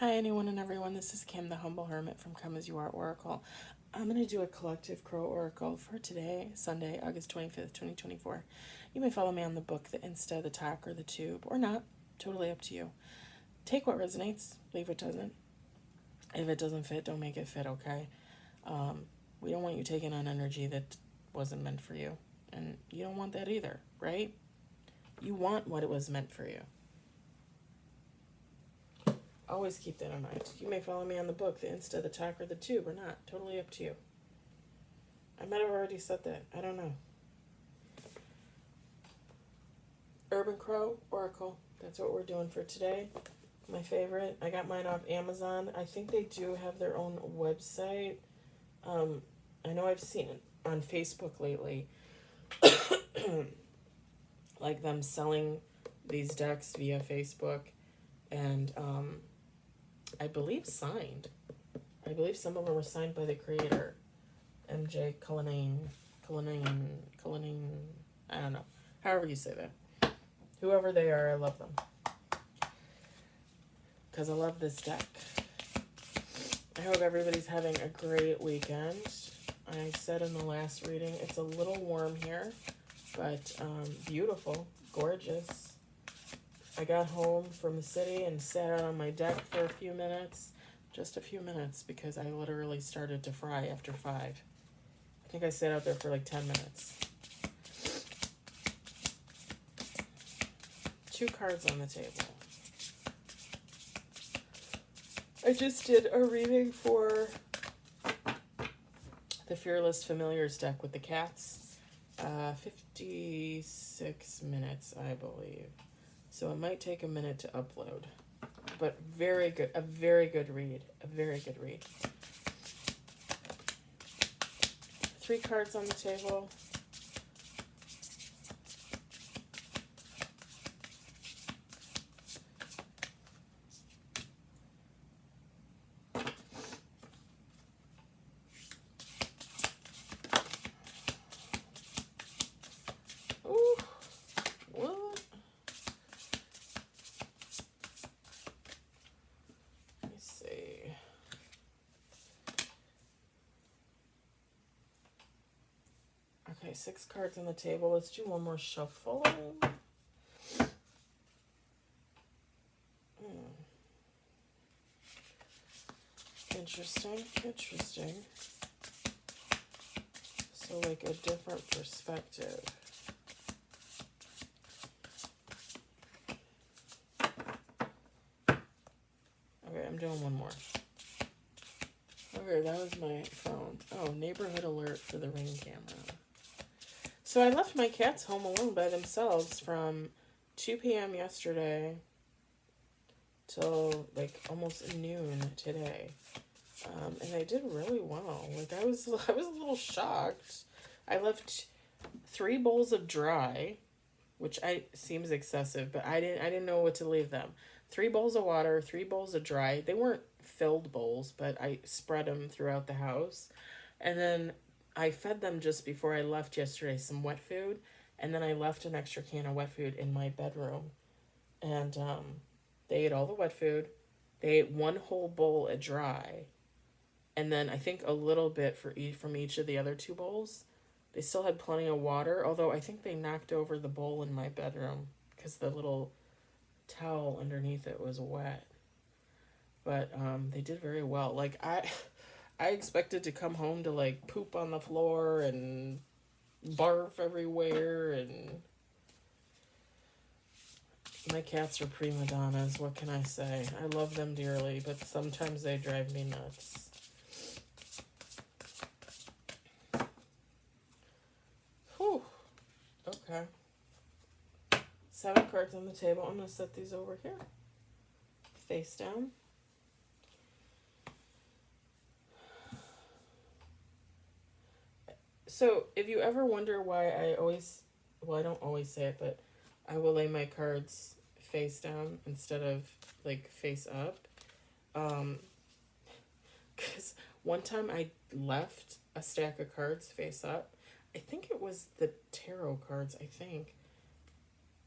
Hi, anyone and everyone. This is Kim, the Humble Hermit from Come As You Are Oracle. I'm going to do a collective crow oracle for today, Sunday, August 25th, 2024. You may follow me on the book, the Insta, the talk, or the tube, or not. Totally up to you. Take what resonates, leave what doesn't. If it doesn't fit, don't make it fit, okay? We don't want you taking on energy that wasn't meant for you. And you don't want that either, right? You want what it was meant for you. Always keep that in mind. You may follow me on the book, the Insta, the talk, or the tube, or not. Totally up to you. I might have already said that. I don't know. Urban Crow Oracle. That's what we're doing for today. My favorite. I got mine off Amazon. I think they do have their own website. I know I've seen it on Facebook lately. Like them selling these decks via Facebook. And I believe signed. I believe some of them were signed by the creator, MJ Cullinane, I don't know. However you say that. Whoever they are, I love them. Because I love this deck. I hope everybody's having a great weekend. I said in the last reading, it's a little warm here, but beautiful, gorgeous. I got home from the city and sat out on my deck for a few minutes. Just a few minutes, because I literally started to fry after 5. I think I sat out there for like 10 minutes. 2 cards on the table. I just did a reading for the Fearless Familiars deck with the cats. 56 minutes, I believe. So it might take a minute to upload. But very good, a very good read. A very good read. 3 cards on the table. Ooh, what? Let me see. Okay, 6 cards on the table. Let's do one more shuffle. Interesting, interesting. So, like, a different perspective. Okay, I'm doing one more. Okay, that was my phone. Oh, neighborhood alert for the Ring camera. So I left my cats home alone by themselves from 2 p.m. yesterday till like almost noon today. And they did really well. Like I was a little shocked. I left 3 bowls of dry, which seems excessive, but I didn't know what to leave them. 3 bowls of water, 3 bowls of dry. They weren't filled bowls, but I spread them throughout the house. And then I fed them just before I left yesterday some wet food, and then I left an extra can of wet food in my bedroom. And they ate all the wet food. They ate 1 whole bowl of dry, and then I think a little bit from each of the other 2 bowls. They still had plenty of water, although I think they knocked over the bowl in my bedroom because the little towel underneath it was wet. But they did very well. Like I expected to come home to like poop on the floor and barf everywhere, and my cats are prima donnas. What can I say? I love them dearly, but sometimes they drive me nuts. Whew. Okay. 7 cards on the table. I'm going to set these over here. Face down. So, if you ever wonder why I don't always say it, but I will lay my cards face down instead of, like, face up. Because one time I left a stack of cards face up. I think it was the tarot cards, I think.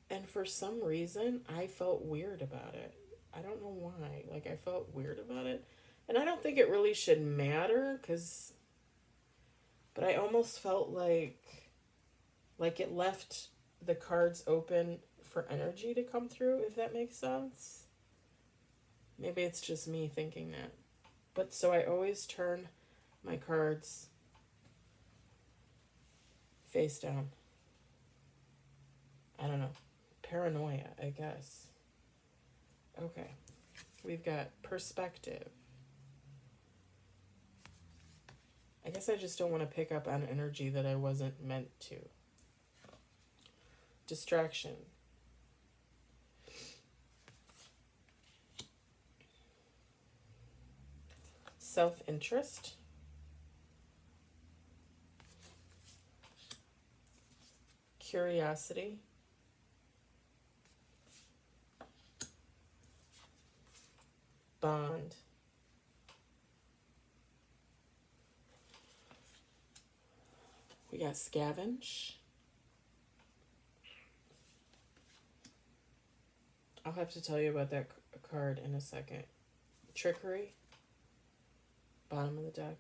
And for some reason, I felt weird about it. I don't know why. Like, I felt weird about it. And I don't think it really should matter, but I almost felt like it left the cards open for energy to come through, if that makes sense. Maybe it's just me thinking that. But so I always turn my cards face down. I don't know. Paranoia, I guess. Okay. We've got perspective. I guess I just don't want to pick up on energy that I wasn't meant to. Distraction. Self-interest. Curiosity. Bond. We got scavenge. I'll have to tell you about that card in a second. Trickery. Bottom of the deck.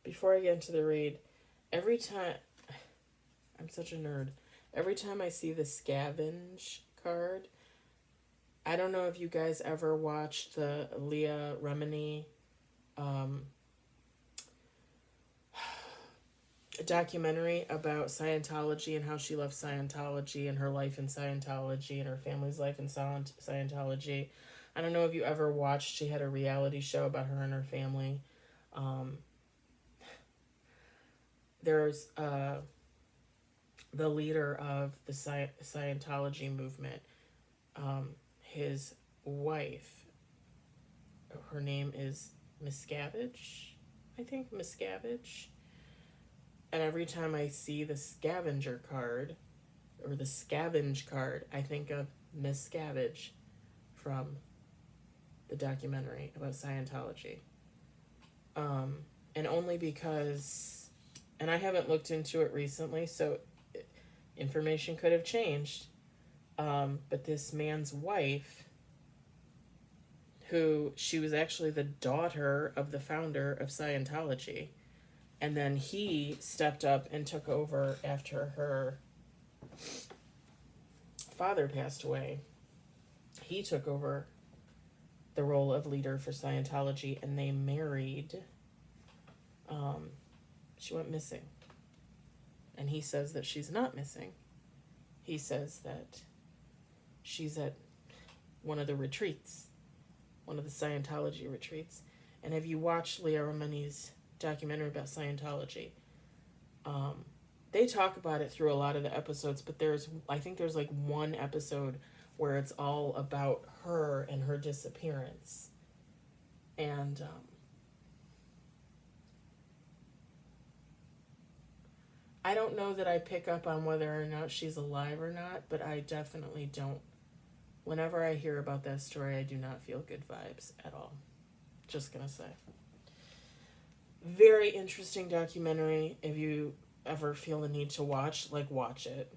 Before I get into the read, every time... I'm such a nerd. Every time I see the scavenge card, I don't know if you guys ever watched the Leah Remini documentary about Scientology and how she left Scientology and her life in Scientology and her family's life in Scientology. I don't know if you ever watched, she had a reality show about her and her family. There's the leader of the Scientology movement, his wife, her name is Miscavige, I think, Miscavige. And every time I see the scavenger card, or the scavenge card, I think of Miscavige from the documentary about Scientology. And only because, and I haven't looked into it recently, so information could have changed. But this man's wife, who she was actually the daughter of the founder of Scientology, and then he stepped up and took over after her father passed away. He took over the role of leader for Scientology, and they married. She went missing. And he says that she's not missing. He says that she's at one of the retreats, one of the Scientology retreats. And have you watched Leah Remini's documentary about Scientology? They talk about it through a lot of the episodes, but I think there's like one episode where it's all about her and her disappearance. And I don't know that I pick up on whether or not she's alive or not, but I definitely don't. Whenever I hear about that story, I do not feel good vibes at all. Just gonna say. Very interesting documentary. If you ever feel the need to watch it.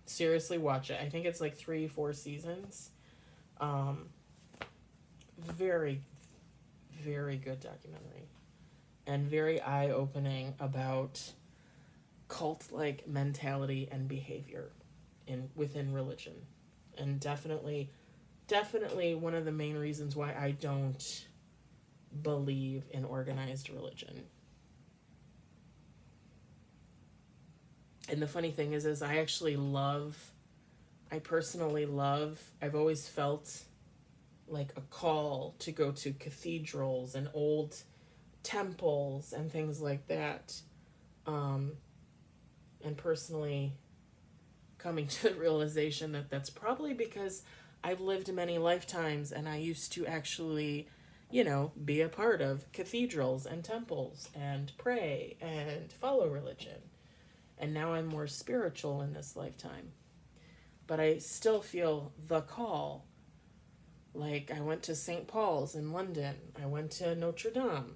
Seriously, watch it. I think it's like 3-4 seasons. Very, very good documentary. And very eye-opening about cult-like mentality and behavior within religion. And definitely one of the main reasons why I don't believe in organized religion. And the funny thing is I personally love, I've always felt like a call to go to cathedrals and old temples and things like that. And personally coming to the realization that that's probably because I've lived many lifetimes and I used to actually, be a part of cathedrals and temples and pray and follow religion. And now I'm more spiritual in this lifetime. But I still feel the call. Like, I went to St. Paul's in London. I went to Notre Dame.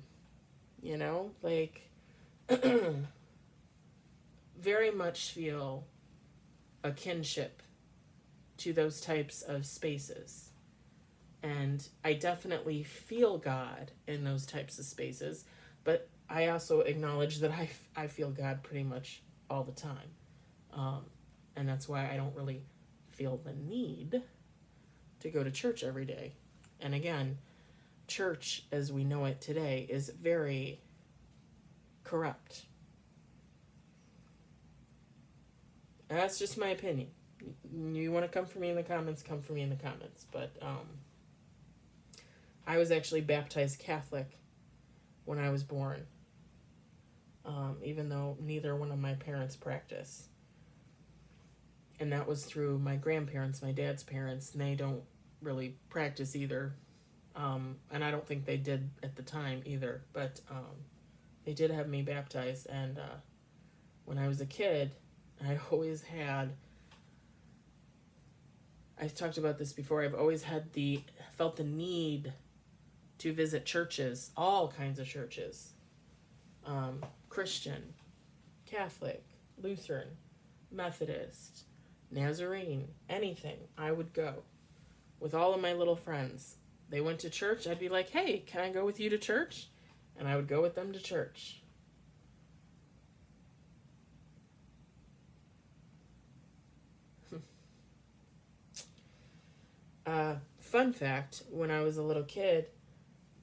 Very much feel a kinship to those types of spaces. And I definitely feel God in those types of spaces, but I also acknowledge that I feel God pretty much all the time. And that's why I don't really feel the need to go to church every day. And again, church as we know it today is very corrupt. That's just my opinion. You want to come for me in the comments, come for me in the comments. But I was actually baptized Catholic when I was born, even though neither one of my parents practice. And that was through my grandparents, my dad's parents, and they don't really practice either. And I don't think they did at the time either, but they did have me baptized. And when I was a kid, I always had, I've talked about this before, I've always felt the need to visit churches, all kinds of churches, Christian, Catholic, Lutheran, Methodist, Nazarene, anything. I would go with all of my little friends. They went to church, I'd be like, hey, can I go with you to church? And I would go with them to church. Fun fact, when I was a little kid,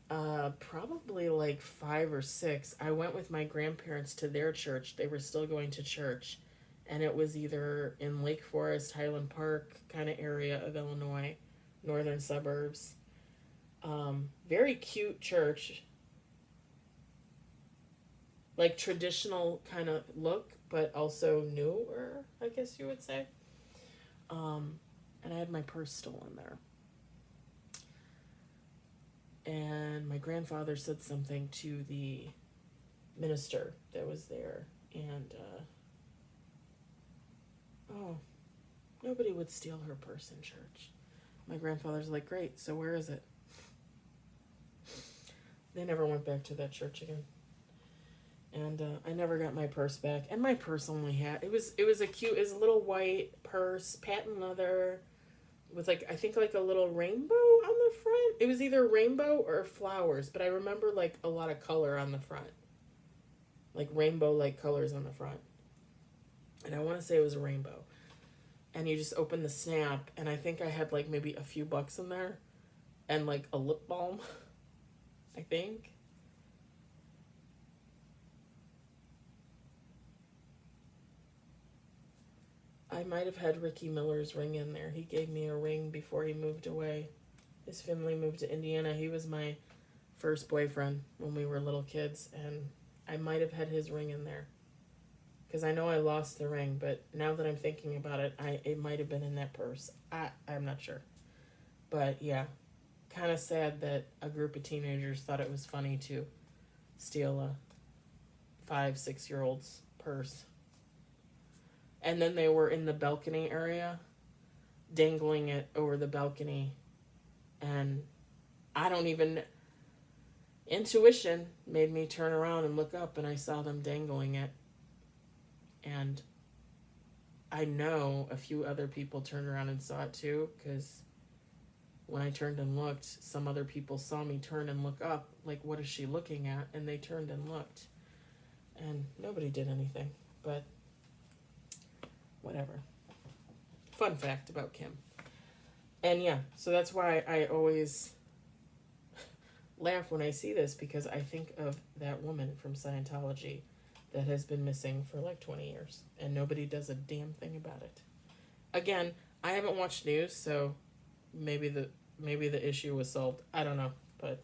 probably like 5 or 6, I went with my grandparents to their church. They were still going to church. And it was either in Lake Forest, Highland Park kind of area of Illinois, northern suburbs. Very cute church. Like traditional kind of look, but also newer, I guess you would say. And I had my purse stolen there. And my grandfather said something to the minister that was there. And, nobody would steal her purse in church. My grandfather's like, great, so where is it? They never went back to that church again. And I never got my purse back. And my purse only had, it was a little white purse, patent leather, with like, I think like a little rainbow on the front. It was either rainbow or flowers, but I remember like a lot of color on the front. Like rainbow like colors on the front. And I want to say it was a rainbow. And you just open the snap, and I think I had like maybe a few bucks in there. And like a lip balm, I think. I might have had Ricky Miller's ring in there. He gave me a ring before he moved away. His family moved to Indiana. He was my first boyfriend when we were little kids, and I might have had his ring in there. Because I know I lost the ring, but now that I'm thinking about it, it might have been in that purse. I'm not sure. But yeah, kind of sad that a group of teenagers thought it was funny to steal a 5-6-year-old's purse. And then they were in the balcony area, dangling it over the balcony. And I don't even... Intuition made me turn around and look up, and I saw them dangling it. And I know a few other people turned around and saw it too, because when I turned and looked, some other people saw me turn and look up, like, what is she looking at? And they turned and looked. And nobody did anything, but... whatever. Fun fact about Kim. And yeah, so that's why I always laugh when I see this, because I think of that woman from Scientology that has been missing for like 20 years, and nobody does a damn thing about it. Again, I haven't watched news, so maybe the issue was solved. I don't know, but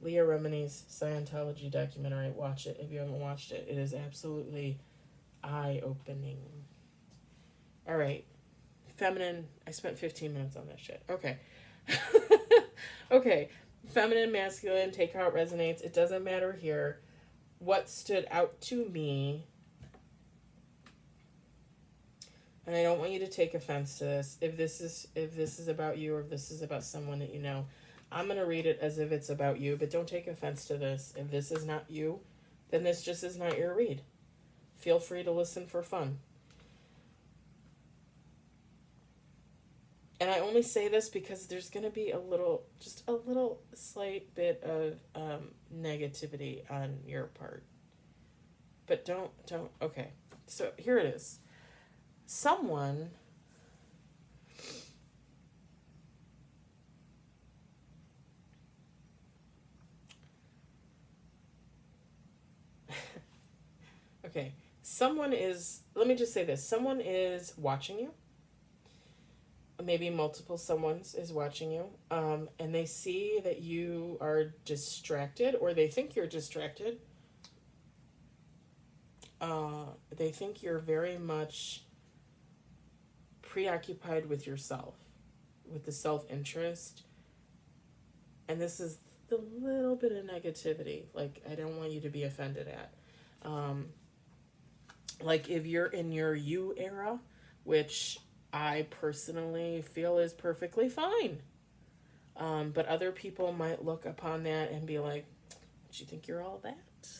Leah Remini's Scientology documentary, watch it if you haven't watched it. It is absolutely eye-opening. All right. Feminine. I spent 15 minutes on that shit. Okay. Okay. Feminine, masculine, take how it resonates. It doesn't matter here. What stood out to me, and I don't want you to take offense to this, if this is about you, or if this is about someone that you know, I'm going to read it as if it's about you, but don't take offense to this. If this is not you, then this just is not your read. Feel free to listen for fun. And I only say this because there's going to be just a little slight bit of negativity on your part. But don't, okay. So here it is. Someone, okay, let me just say this, someone is watching you. Maybe multiple someone's is watching you, and they see that you are distracted, or they think you're distracted. They think you're very much preoccupied with yourself, with the self interest. And this is the little bit of negativity, like, I don't want you to be offended at. Um, like, if you're in your you era, which I personally feel is perfectly fine. But other people might look upon that and be like, "Do you think you're all that?"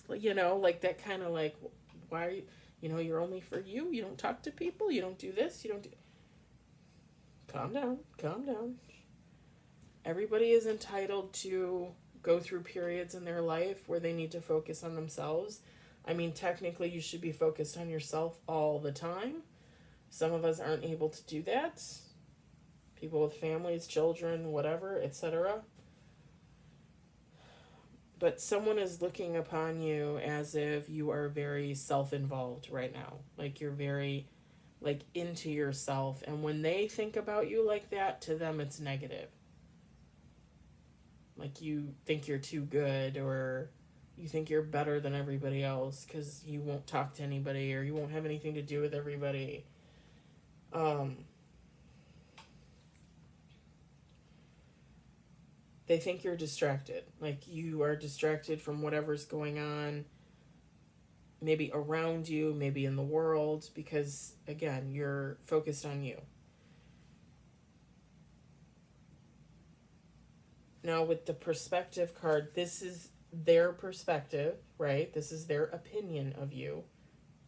Like that kind of like, why are you, you're only for you. You don't talk to people. You don't do this. You don't do. Calm down. Calm down. Everybody is entitled to go through periods in their life where they need to focus on themselves. I mean, technically, you should be focused on yourself all the time. Some of us aren't able to do that. People with families, children, whatever, etc. But someone is looking upon you as if you are very self-involved right now. Like, you're very like into yourself, and when they think about you like that, to them it's negative. Like, you think you're too good, or you think you're better than everybody else because you won't talk to anybody, or you won't have anything to do with everybody. um they think you're distracted, like you are distracted from whatever's going on, maybe around you, maybe in the world, because again, you're focused on you. Now, with the perspective card, this is their perspective, right? This is their opinion of you,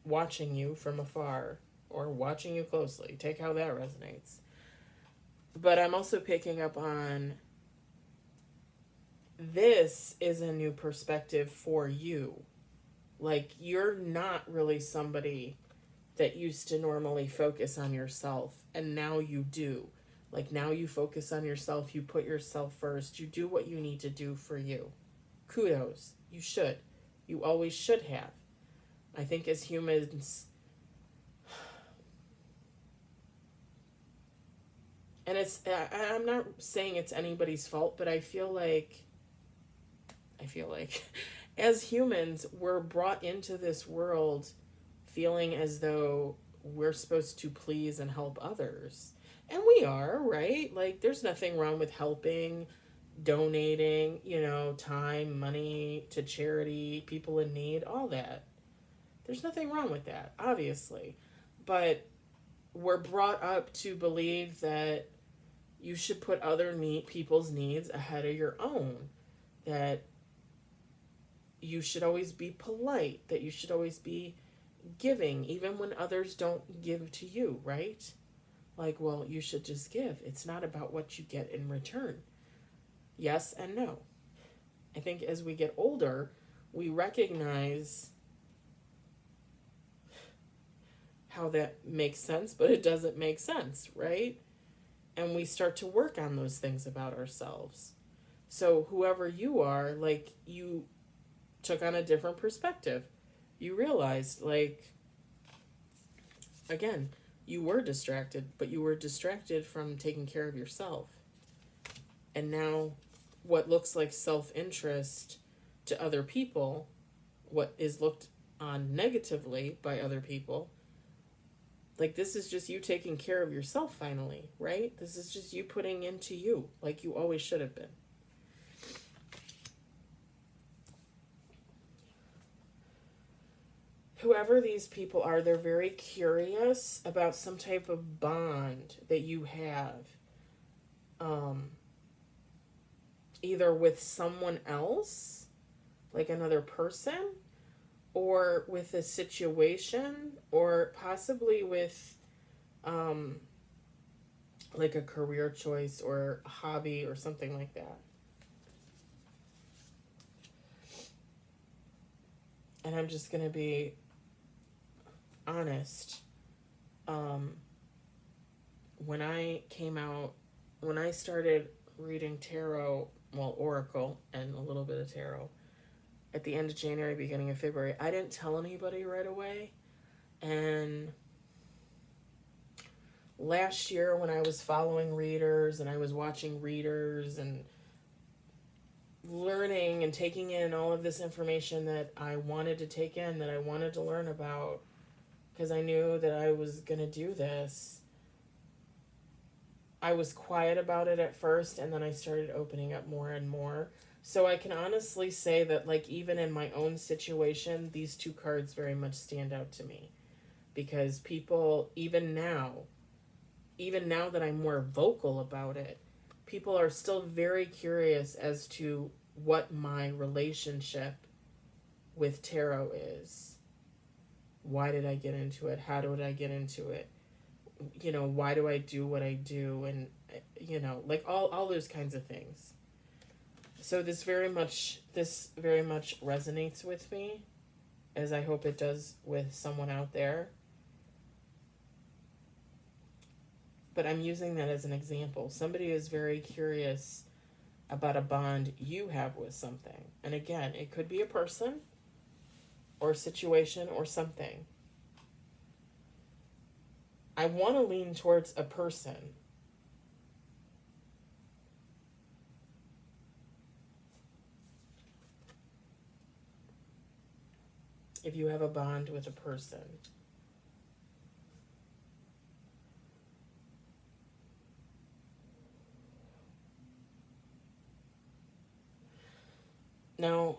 watching you from afar or watching you closely. Take how that resonates. But I'm also picking up on, this is a new perspective for you. Like, you're not really somebody that used to normally focus on yourself, and now you do. Like, now you focus on yourself, you put yourself first, you do what you need to do for you. Kudos. You should. You always should have. I think as humans, and I'm not saying it's anybody's fault, but I feel like as humans, we're brought into this world feeling as though we're supposed to please and help others. And we are, right? Like, there's nothing wrong with helping, donating, time, money to charity, people in need, all that. There's nothing wrong with that, obviously. But we're brought up to believe that you should put other people's needs ahead of your own. That you should always be polite, that you should always be giving, even when others don't give to you, right? Like, well, you should just give. It's not about what you get in return. Yes and no. I think as we get older, we recognize how that makes sense, but it doesn't make sense, right? And we start to work on those things about ourselves. So, whoever you are, like, you took on a different perspective. You realized, like, again, you were distracted, but you were distracted from taking care of yourself. And now, what looks like self interest to other people, what is looked on negatively by other people, like, this is just you taking care of yourself finally, right? This is just you putting into you, like you always should have been. Whoever these people are, they're very curious about some type of bond that you have, um, either with someone else, like another person, or with a situation, or possibly with, um, like a career choice or a hobby or something like that. And I'm just going to be honest. Um, when I started reading tarot, well, Oracle and a little bit of tarot, at the end of January, beginning of February, I didn't tell anybody right away. And last year, when I was following readers and I was watching readers and learning and taking in all of this information that I wanted to take in, that I wanted to learn about, because I knew that I was going to do this, I was quiet about it at first, and then I started opening up more and more. So I can honestly say that, like, even in my own situation, these two cards very much stand out to me. Because people, even now that I'm more vocal about it, people are still very curious as to what my relationship with tarot is. Why did I get into it? How did I get into it? You know, why do I do what I do? And, you know, like all those kinds of things. So this very much resonates with me, as I hope it does with someone out there. But I'm using that as an example. Somebody is very curious about a bond you have with something. And again, it could be a person or a situation or something. I want to lean towards a person. If you have a bond with a person. Now,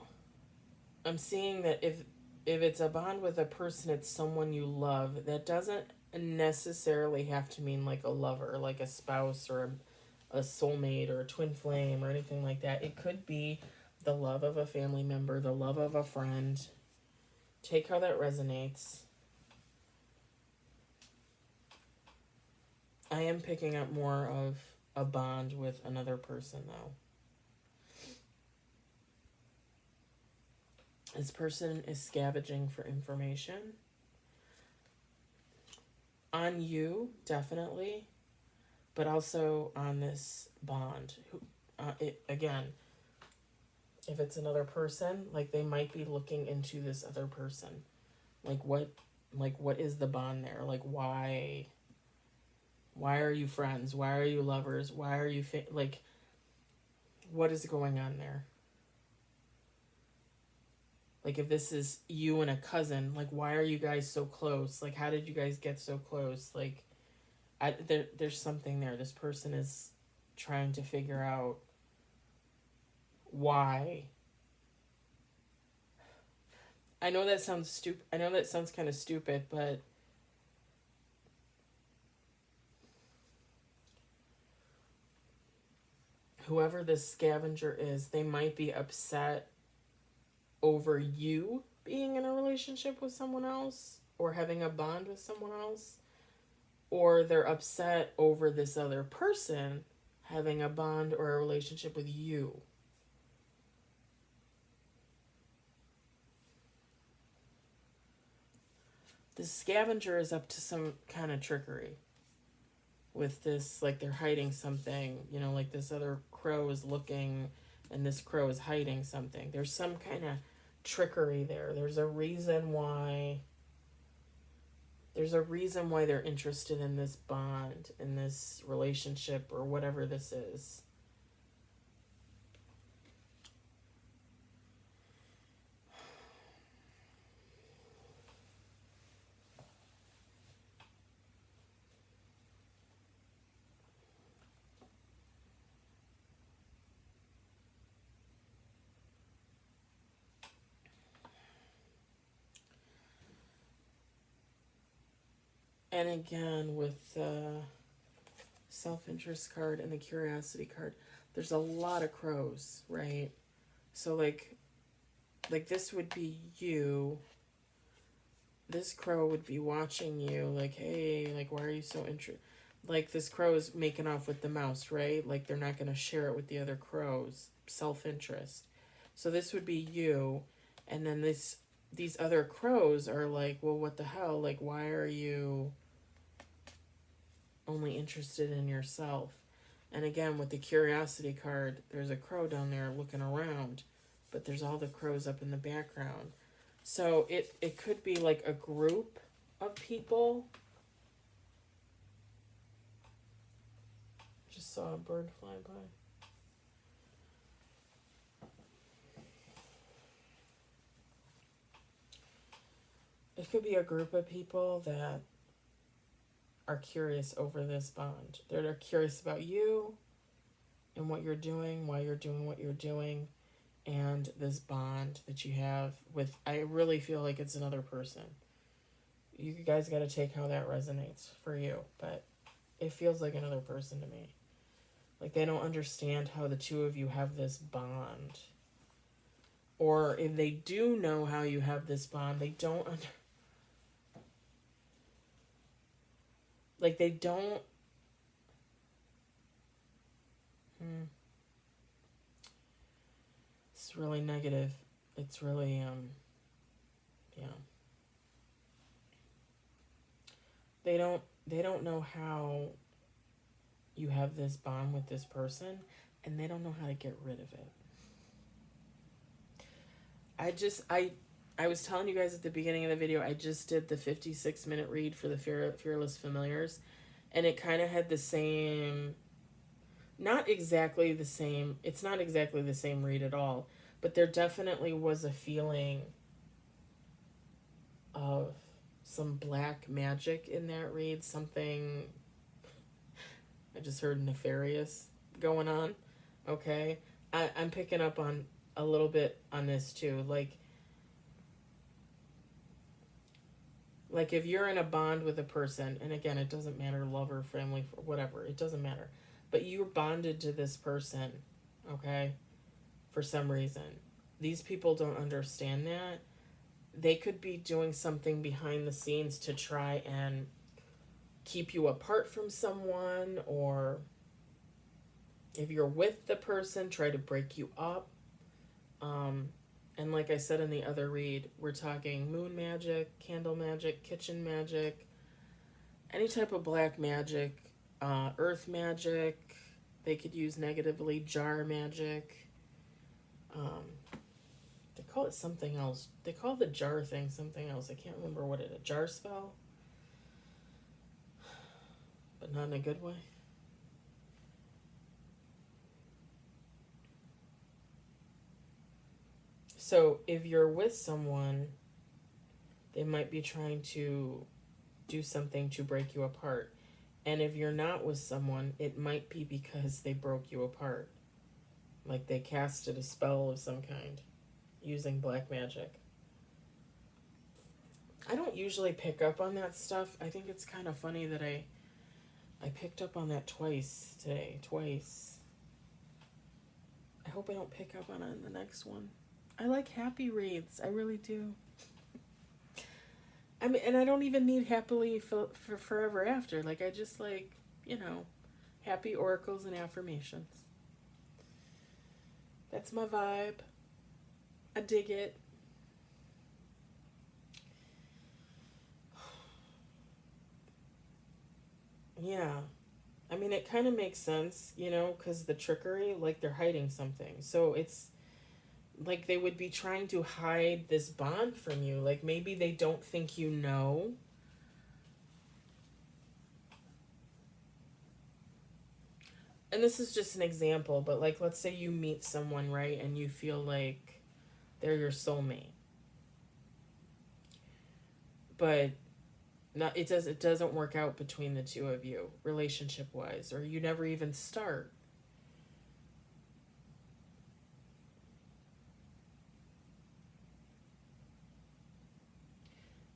I'm seeing that if it's a bond with a person, it's someone you love. That doesn't necessarily have to mean like a lover, like a spouse or a soulmate or a twin flame or anything like that. It could be the love of a family member, the love of a friend. Take how that resonates. I am picking up more of a bond with another person, though. This person is scavenging for information on you, definitely, but also on this bond. Again, if it's another person, like they might be looking into this other person. Like what is the bond there? Like why are you friends? Why are you lovers? Why are you like what is going on there? Like if this is you and a cousin, like why are you guys so close? Like how did you guys get so close? Like there's something there. This person is trying to figure out why. I know that sounds stupid. I know that sounds kind of stupid, but whoever this scavenger is, they might be upset over you being in a relationship with someone else or having a bond with someone else, or they're upset over this other person having a bond or a relationship with you. The scavenger is up to some kind of trickery with this, like they're hiding something, you know, like this other crow is looking and this crow is hiding something. There's some kind of trickery there. There's a reason why they're interested in this bond, in this relationship, or whatever this is. And again, with the self-interest card and the curiosity card, there's a lot of crows, right? So like this would be you. This crow would be watching you, like, hey, like, why are you so interested? like this crow is making off with the mouse, right? Like they're not going to share it with the other crows. Self-interest. So this would be you, and then these other crows are like, well, what the hell? Like, why are you only interested in yourself? And again, with the curiosity card, there's a crow down there looking around, but there's all the crows up in the background. So it could be like a group of people. Just saw a bird fly by. It could be a group of people that are curious over this bond. They're curious about you and what you're doing, why you're doing what you're doing, and this bond that you have with, I really feel like it's another person. You guys got to take how that resonates for you, but it feels like another person to me. Like they don't understand how the two of you have this bond. Or if they do know how you have this bond, they don't like they don't It's really negative. It's really yeah. They don't know how you have this bond with this person, and they don't know how to get rid of it. I was telling you guys at the beginning of the video, I just did the 56-minute read for the Fearless Familiars, and it kind of had the same, not exactly the same, it's not exactly the same read at all, but there definitely was a feeling of some black magic in that read, something, I just heard nefarious going on, okay? I'm picking up on a little bit on this too, like if you're in a bond with a person, and again, it doesn't matter, lover, family, whatever, it doesn't matter, but you're bonded to this person, okay, for some reason. These people don't understand that. They could be doing something behind the scenes to try and keep you apart from someone, or if you're with the person, try to break you up. And like I said in the other read, we're talking moon magic, candle magic, kitchen magic, any type of black magic, earth magic. They could use negatively, jar magic. They call it something else. They call the jar thing something else. I can't remember what it is. A jar spell? But not in a good way. So if you're with someone, they might be trying to do something to break you apart. And if you're not with someone, it might be because they broke you apart. Like they casted a spell of some kind using black magic. I don't usually pick up on that stuff. I think it's kind of funny that I picked up on that twice today. Twice. I hope I don't pick up on it in the next one. I like happy reads. I really do. I mean, and I don't even need happily for forever after. Like, I just like, happy oracles and affirmations. That's my vibe. I dig it. Yeah. I mean, it kind of makes sense, because the trickery, like they're hiding something. So it's like they would be trying to hide this bond from you. Like maybe they don't think you know. And this is just an example, but like let's say you meet someone, right, and you feel like they're your soulmate. But it doesn't work out between the two of you relationship wise, or you never even start.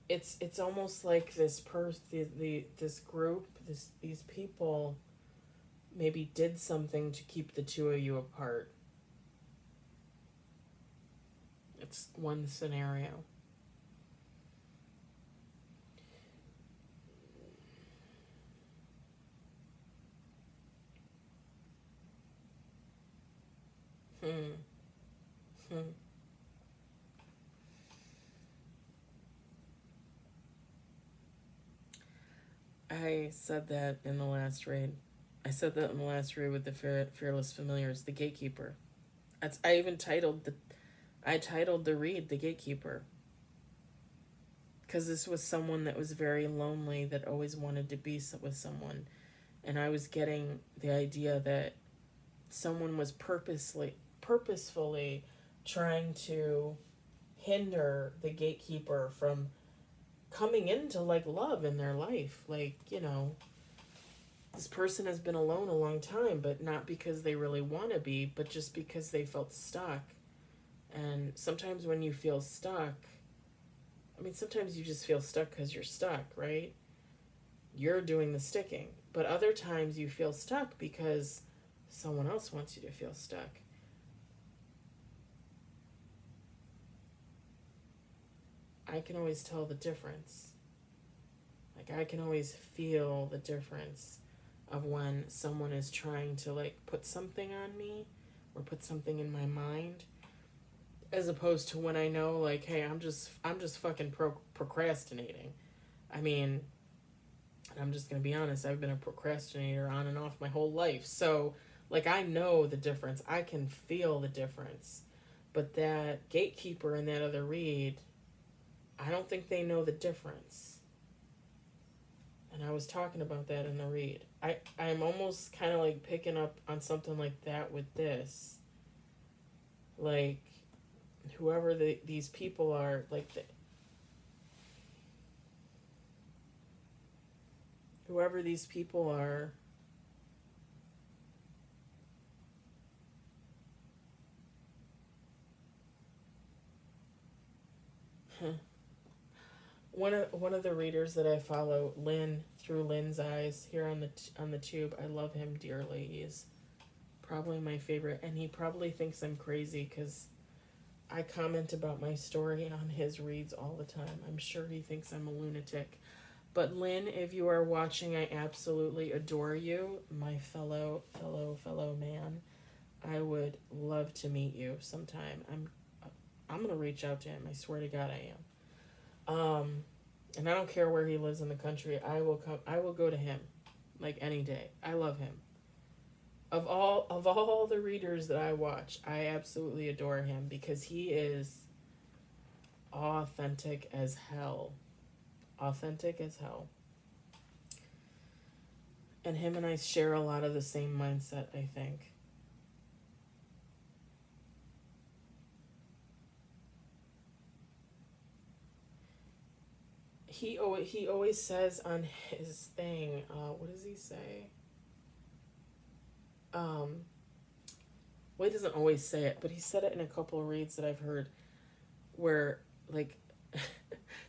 It's almost like this this group, these people maybe did something to keep the two of you apart. It's one scenario. Hmm. Hmm. I said that in the last raid. I said that in the last raid with the fearless familiars, the gatekeeper. That's I even titled the I titled the read the gatekeeper because this was someone that was very lonely that always wanted to be with someone, and I was getting the idea that someone was purposefully trying to hinder the gatekeeper from coming into like love in their life. Like, this person has been alone a long time, but not because they really want to be, but just because they felt stuck. And sometimes when you feel stuck, I mean, sometimes you just feel stuck because you're stuck, right? You're doing the sticking. But other times you feel stuck because someone else wants you to feel stuck. I can always tell the difference. Like, I can always feel the difference of when someone is trying to, like, put something on me or put something in my mind, as opposed to when I know, like, hey, I'm just fucking procrastinating. I mean, I'm just gonna be honest, I've been a procrastinator on and off my whole life. So, like, I know the difference. I can feel the difference. But that gatekeeper and that other read, I don't think they know the difference. And I was talking about that in the read. I'm almost kind of like picking up on something like that with this. Like, whoever these people are, like, whoever these people are, one of the readers that I follow, Lynn, through Lynn's eyes here on the tube. I love him dearly. He's probably my favorite, and he probably thinks I'm crazy because I comment about my story on his reads all the time. I'm sure he thinks I'm a lunatic. But Lynn, if you are watching, I absolutely adore you, my fellow man. I would love to meet you sometime. I'm gonna reach out to him. I swear to God, I am. And I don't care where he lives in the country. I will come. I will go to him, like any day. I love him. Of all the readers that I watch, I absolutely adore him because he is authentic as hell. Authentic as hell. And him and I share a lot of the same mindset, I think. He always says on his thing, what does he say? Um, well, he doesn't always say it, but he said it in a couple of reads that I've heard where, like,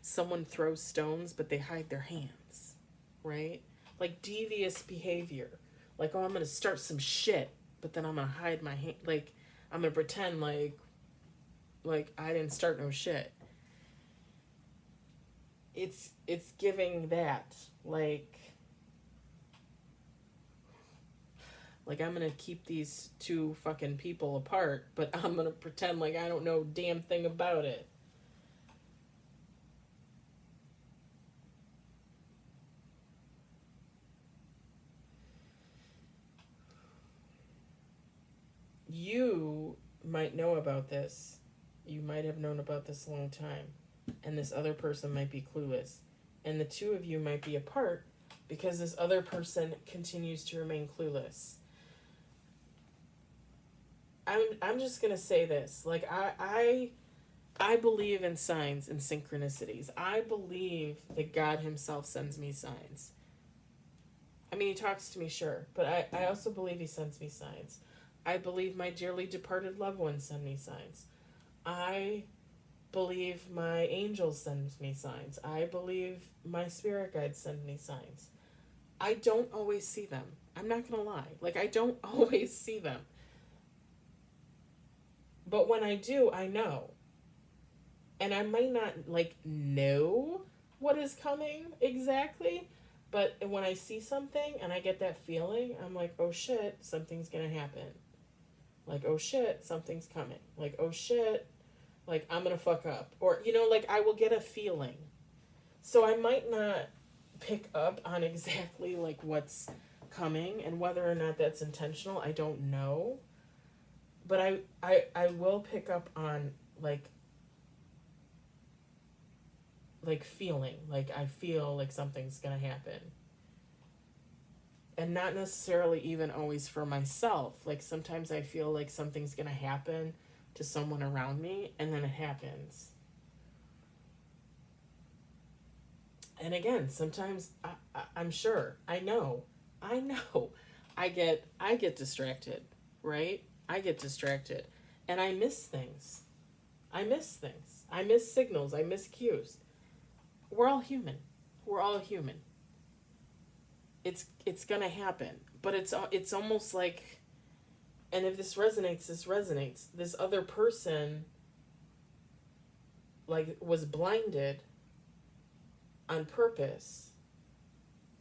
someone throws stones, but they hide their hands, right? Like devious behavior. Like, oh, I'm gonna start some shit, but then I'm gonna hide my hand. Like, I'm gonna pretend like I didn't start no shit. It's giving that like I'm gonna keep these two fucking people apart, but I'm gonna pretend like I don't know a damn thing about it. You might know about this. You might have known about this a long time, and this other person might be clueless, and the two of you might be apart because this other person continues to remain clueless. I'm just gonna say this. Like, I believe in signs and synchronicities. I believe that God Himself sends me signs. I mean, He talks to me, sure, but I also believe He sends me signs. I believe my dearly departed loved ones send me signs. I believe my angels send me signs. I believe my spirit guides send me signs. I don't always see them. I'm not gonna lie. Like, I don't always see them. But when I do, I know. And I might not like know what is coming exactly, but when I see something and I get that feeling, I'm like, oh shit, something's gonna happen. Like, oh shit, something's coming. Like, oh shit, like I'm gonna fuck up. Or, you know, like I will get a feeling. So I might not pick up on exactly like what's coming, and whether or not that's intentional, I don't know. But I will pick up on like feeling. Like I feel like something's gonna happen. And not necessarily even always for myself. Like sometimes I feel like something's gonna happen to someone around me, and then it happens. And again, sometimes I'm sure, I know, I get distracted, right? I get distracted, and I miss things. I miss things. I miss signals. I miss cues. We're all human. We're all human. It's gonna happen, but it's almost like, and if this resonates, this resonates. This other person like was blinded on purpose,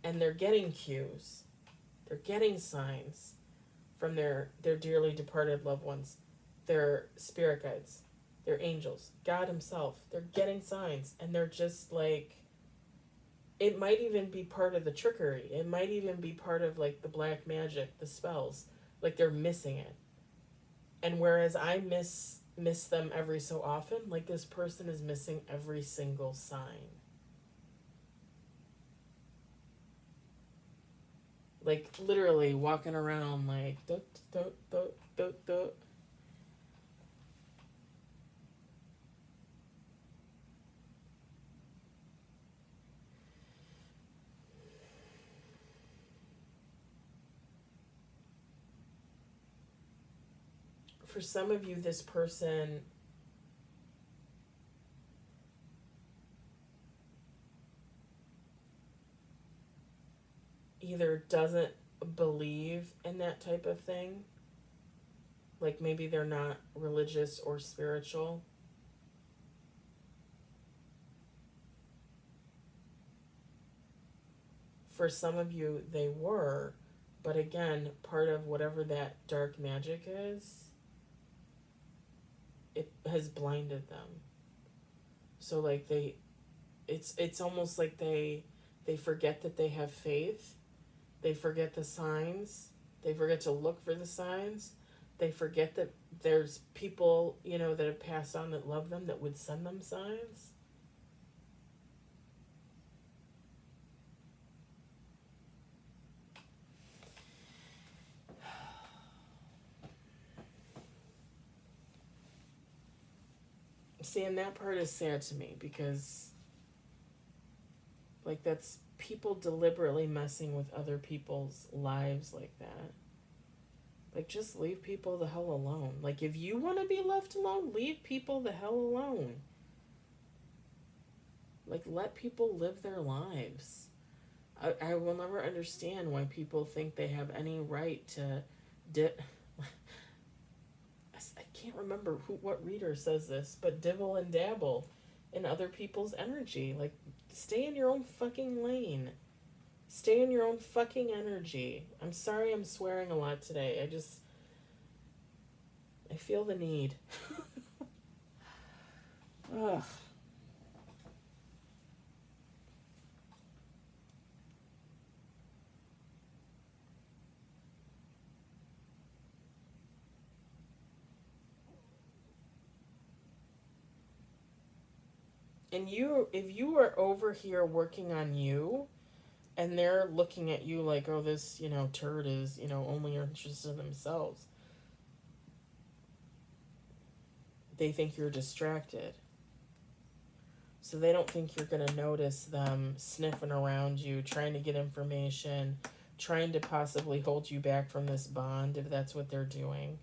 and they're getting cues, they're getting signs from their dearly departed loved ones, their spirit guides, their angels, God himself. They're getting signs, and they're just like, it might even be part of the trickery, it might even be part of like the black magic, the spells, like they're missing it. And whereas I miss them every so often, like this person is missing every single sign. Like literally walking around like do, do, do, do, do. For some of you, this person either doesn't believe in that type of thing, like maybe they're not religious or spiritual. For some of you, they were, but again, part of whatever that dark magic is, it has blinded them. So like it's almost like they forget that they have faith. They forget the signs. They forget to look for the signs. They forget that there's people, you know, that have passed on that love them, that would send them signs. See, and that part is sad to me because, like, that's people deliberately messing with other people's lives like that. Like, just leave people the hell alone. Like, if you want to be left alone, leave people the hell alone. Like, let people live their lives. I will never understand why people think they have any right to. I can't remember what reader says this, but dibble and dabble in other people's energy. Like, stay in your own fucking lane. Stay in your own fucking energy. I'm sorry I'm swearing a lot today. I feel the need. Ugh. And if you are over here working on you, and they're looking at you like, oh, this, you know, turd is, you know, only interested in themselves, they think you're distracted. So they don't think you're going to notice them sniffing around you, trying to get information, trying to possibly hold you back from this bond if that's what they're doing.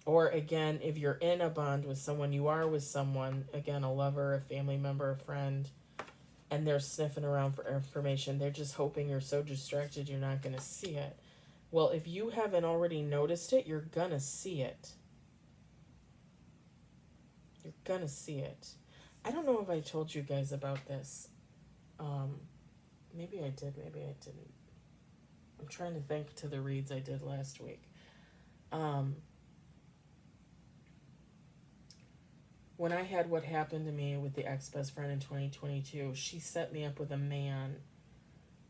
Or again, if you're in a bond with someone, you are with someone, again, a lover, a family member, a friend, and they're sniffing around for information, they're just hoping you're so distracted you're not going to see it. Well, if you haven't already noticed it, you're going to see it. You're going to see it. I don't know if I told you guys about this. Maybe I did, maybe I didn't. I'm trying to think to the reads I did last week. Um, when I had what happened to me with the ex best friend in 2022, she set me up with a man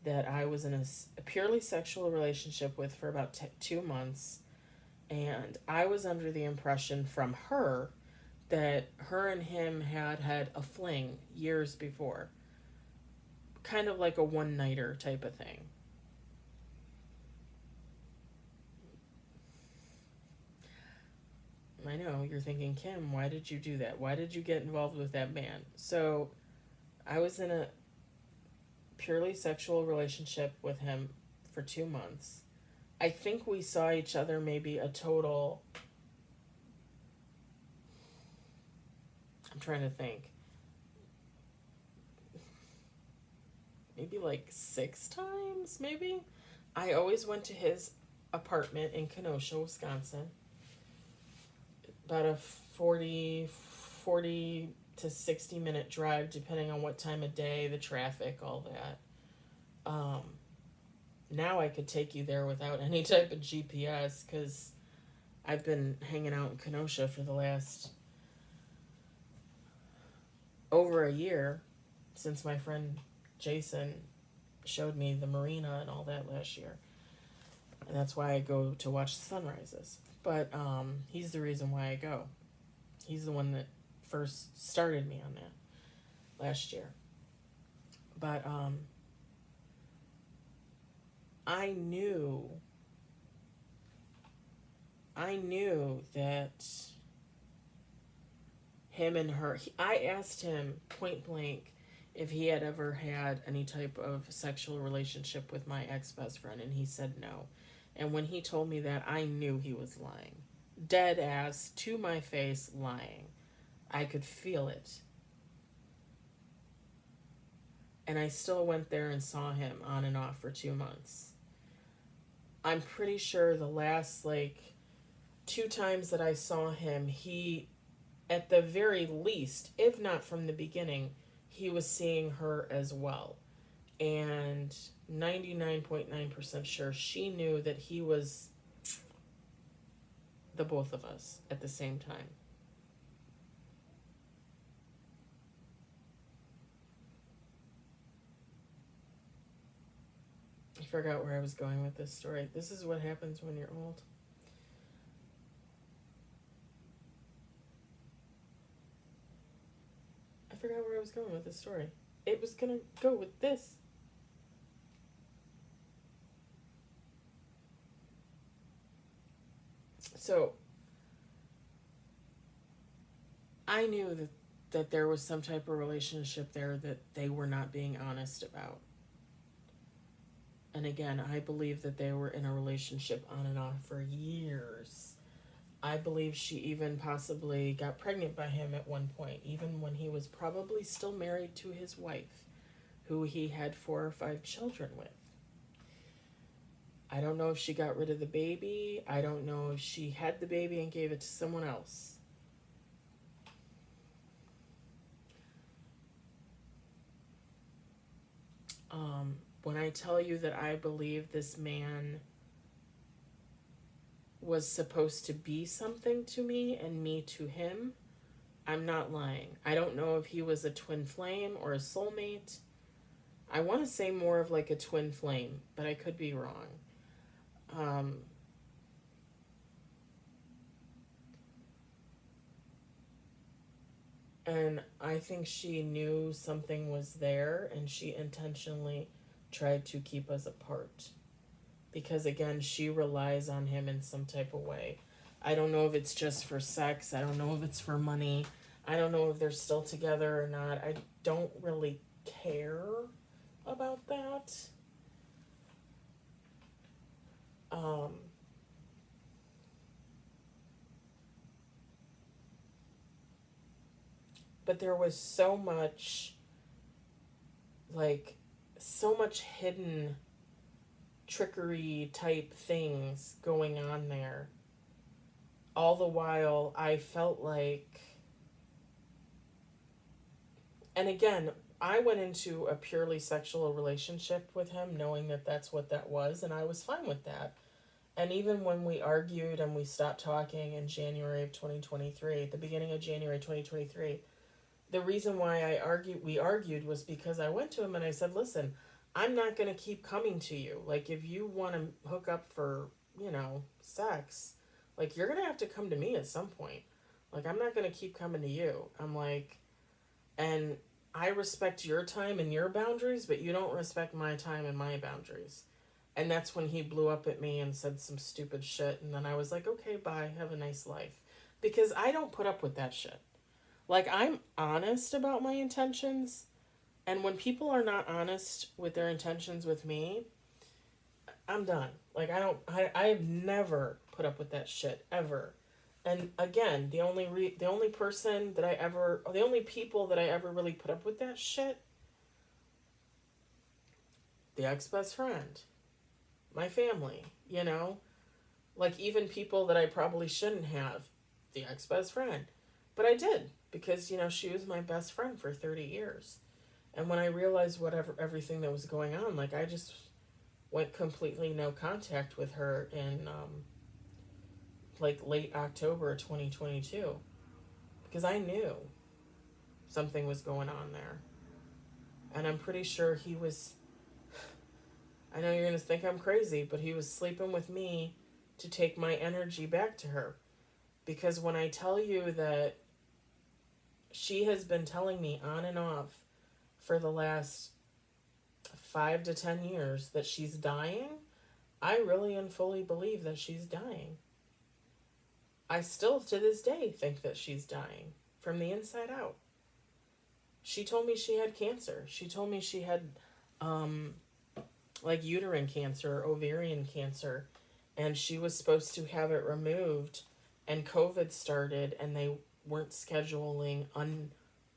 that I was in a purely sexual relationship with for about 2 months. And I was under the impression from her that her and him had had a fling years before, kind of like a one nighter type of thing. I know you're thinking, Kim, why did you do that? Why did you get involved with that man? So I was in a purely sexual relationship with him for 2 months. I think we saw each other maybe a total, I'm trying to think, maybe like 6 times, maybe. I always went to his apartment in Kenosha, Wisconsin, about a 40 to 60-minute drive, depending on what time of day, the traffic, all that. Now I could take you there without any type of GPS because I've been hanging out in Kenosha for the last over a year since my friend Jason showed me the marina and all that last year. And that's why I go to watch the sunrises. But he's the reason why I go. He's the one that first started me on that last year. But I knew that him and her, I asked him point blank if he had ever had any type of sexual relationship with my ex best friend, and he said no. And when he told me that, I knew he was lying. Dead ass, to my face, lying. I could feel it. And I still went there and saw him on and off for 2 months. I'm pretty sure the last, 2 times that I saw him, he, at the very least, if not from the beginning, he was seeing her as well. And 99.9% sure she knew that he was the both of us at the same time. I forgot where I was going with this story. This is what happens when you're old. I forgot where I was going with this story. It was gonna go with this. So I knew that there was some type of relationship there that they were not being honest about. And again, I believe that they were in a relationship on and off for years. I believe she even possibly got pregnant by him at one point, even when he was probably still married to his wife, who he had 4 or 5 children with. I don't know if she got rid of the baby. I don't know if she had the baby and gave it to someone else. When I tell you that I believe this man was supposed to be something to me and me to him, I'm not lying. I don't know if he was a twin flame or a soulmate. I want to say more of like a twin flame, but I could be wrong. Um, and I think she knew something was there and she intentionally tried to keep us apart. Because again, she relies on him in some type of way. I don't know if it's just for sex. I don't know if it's for money. I don't know if they're still together or not. I don't really care about that. Um, but there was like, so much hidden trickery type things going on there. All the while, I felt like, and again, I went into a purely sexual relationship with him knowing that that's what that was, and I was fine with that. And even when we argued and we stopped talking in January of 2023, at the beginning of January 2023, the reason why we argued was because I went to him and I said, "Listen, I'm not going to keep coming to you. Like if you want to hook up for, sex, like you're going to have to come to me at some point. Like I'm not going to keep coming to you." I'm like, and I respect your time and your boundaries, but you don't respect my time and my boundaries. And that's when he blew up at me and said some stupid shit. And then I was like, okay, bye. Have a nice life. Because I don't put up with that shit. Like, I'm honest about my intentions. And when people are not honest with their intentions with me, I'm done. Like, I've never put up with that shit, ever. And again, the only person that I ever, the only people that I ever really put up with that shit, the ex-best friend, my family, like even people that I probably shouldn't have, the ex-best friend. But I did because, she was my best friend for 30 years. And when I realized everything that was going on, like I just went completely no contact with her in like late October 2022 because I knew something was going on there. And I'm pretty sure he was, I know you're going to think I'm crazy, but he was sleeping with me to take my energy back to her. Because when I tell you that she has been telling me on and off for the last 5 to 10 years that she's dying, I really and fully believe that she's dying. I still to this day think that she's dying from the inside out. She told me she had cancer. She told me she had like uterine cancer, ovarian cancer, and she was supposed to have it removed, and COVID started and they weren't scheduling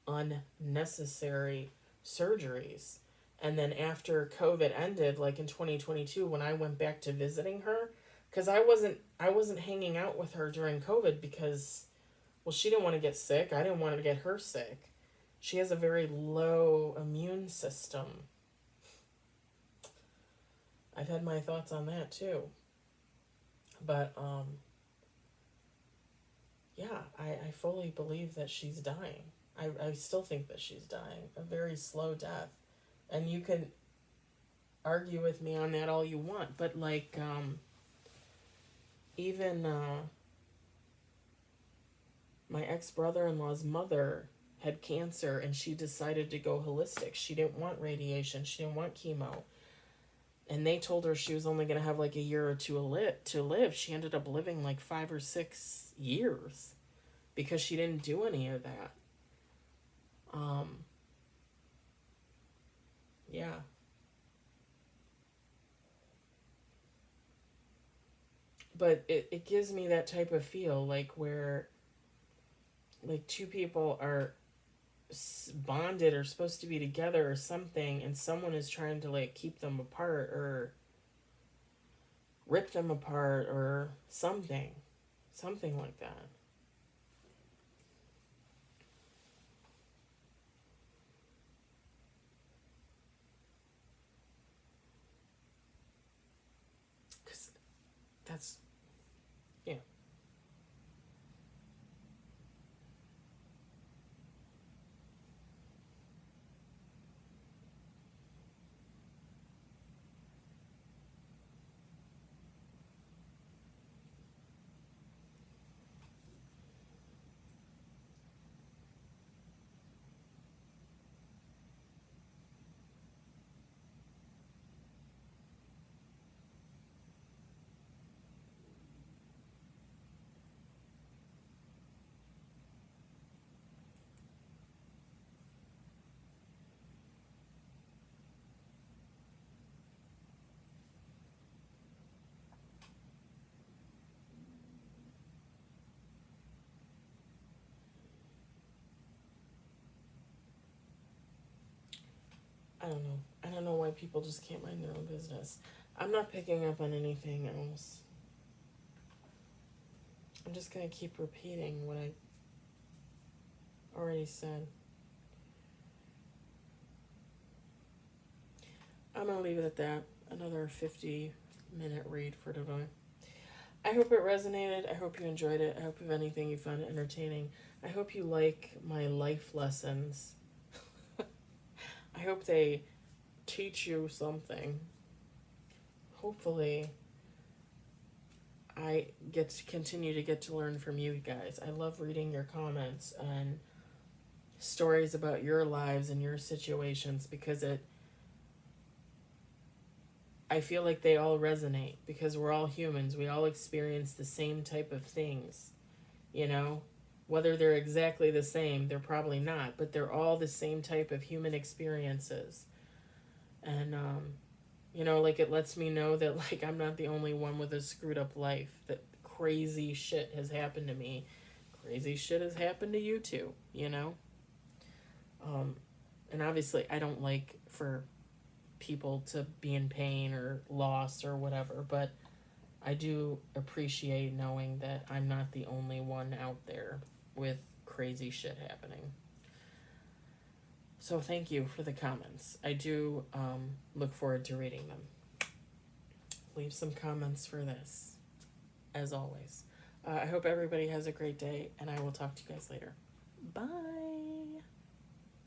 unnecessary surgeries. And then after COVID ended, like in 2022, when I went back to visiting her, because I wasn't hanging out with her during COVID because, well, she didn't want to get sick. I didn't want to get her sick. She has a very low immune system. I've had my thoughts on that too. But yeah, I fully believe that she's dying. I still think that she's dying. A very slow death. And you can argue with me on that all you want. But like even my ex-brother-in-law's mother had cancer and she decided to go holistic. She didn't want radiation. She didn't want chemo. And they told her she was only going to have like a year or two to live. She ended up living like 5 or 6 years because she didn't do any of that. Yeah. But it gives me that type of feel like where like two people are bonded or supposed to be together or something and someone is trying to like keep them apart or rip them apart or something like that. Because that's, yeah. I don't know. I don't know why people just can't mind their own business. I'm not picking up on anything else. I'm just going to keep repeating what I already said. I'm going to leave it at that. Another 50-minute read for today. I hope it resonated. I hope you enjoyed it. I hope, if anything, you found it entertaining. I hope you like my life lessons. I hope they teach you something. Hopefully, I get to continue to get to learn from you guys. I love reading your comments and stories about your lives and your situations because I feel like they all resonate because we're all humans. We all experience the same type of things, you know? Whether they're exactly the same, they're probably not, but they're all the same type of human experiences. And like it lets me know that like I'm not the only one with a screwed up life. That crazy shit has happened to me. Crazy shit has happened to you too, you know? Um and obviously I don't like for people to be in pain or loss or whatever, but I do appreciate knowing that I'm not the only one out there with crazy shit happening. So thank you for the comments. I do look forward to reading them. Leave some comments for this, as always. I hope everybody has a great day, and I will talk to you guys later. Bye.